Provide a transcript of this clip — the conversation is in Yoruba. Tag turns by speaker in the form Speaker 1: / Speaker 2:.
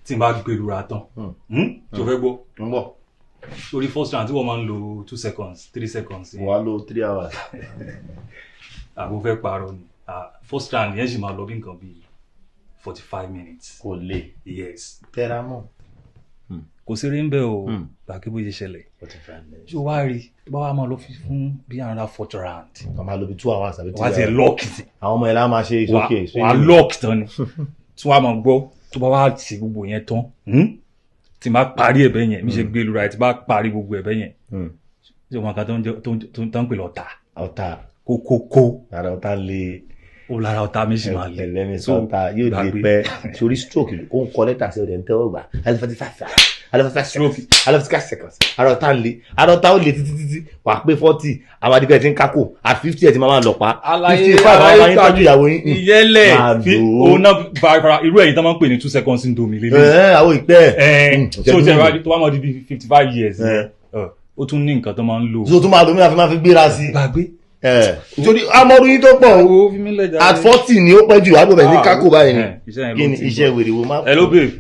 Speaker 1: tí n bá gbèrúra tán tó fẹ́ gbọ́
Speaker 2: ń bọ̀
Speaker 1: sórí first round tí wọ́n máa ń lo 2 seconds 3 seconds
Speaker 2: wà á lo 3 hours.
Speaker 1: àbò fẹ́ parọ́ ni first round yẹn sì máa lọ bí nǹkan bíi 45 minutes.
Speaker 2: kò lè.
Speaker 1: yes.
Speaker 2: tẹ́ra mọ́.
Speaker 1: kò sí rí ń bẹ́ o gbàgbé bó ṣe ṣẹlẹ̀.
Speaker 2: 45 minutes.
Speaker 1: ṣé o wá rí bá wa máa lọ fi fún bí another 4th round.
Speaker 2: wọ́n máa lo bí 2 hours àbí 3 hours.
Speaker 1: wá ti lọ́ọ̀kì sí.
Speaker 2: àwọn ọmọ ẹ̀ lá máa ṣe ìsókè.
Speaker 1: wà á lọ́ọ̀kì tán ni tí wọ́n á máa gbọ́ tó bá wá sí gbogbo yẹn tán tí n bá parí ẹ̀bẹ̀ yẹn mi ṣe gbé lura tí n bá parí gbogbo ẹ̀bẹ̀ yẹn ṣé wọn kan tó ń pè lọ́ta.
Speaker 2: ọ̀tá.
Speaker 1: kókókó.
Speaker 2: ara ọ̀tá le.
Speaker 1: ó lára ọ̀tá mi sì máa le.
Speaker 2: ẹlẹ́ni sọ́ta yóò lè pẹ́ sórí stroke ó ń kọ lẹ́tà sí ọ̀dẹ̀ ń tẹ́wọ́ gbà alifasita stroke alifasita seconds ara ọ̀tá ń le ara ọ̀tá ó le títí wà pé 40 àwọn adigun ẹ̀ ti ń kákò at 50 ẹ̀ ti máa lọ pa 55 àwọn máa ń tọ́jú ìyàwó yín.
Speaker 1: ìyẹ́lẹ̀ òun náà fara irú ẹ̀yìn tó máa ń pè ní 2 seconds ń domi lélẹ̀.
Speaker 2: àwọn ìpẹ́
Speaker 1: so tó bá mọ̀ di bí 55 years ó tún ní nǹkan tó máa ń lò.
Speaker 2: so tó máa lò mí àfi máa fi gbéra sí.
Speaker 1: gbàgbé.
Speaker 2: torí amọ̀rú yín tó pọ̀ o at 40 ni ó pẹ́ jù àgbọ̀bẹ̀ ní kákò báyìí ni kí ni iṣẹ́ wèrè wo máa.
Speaker 1: hello babe.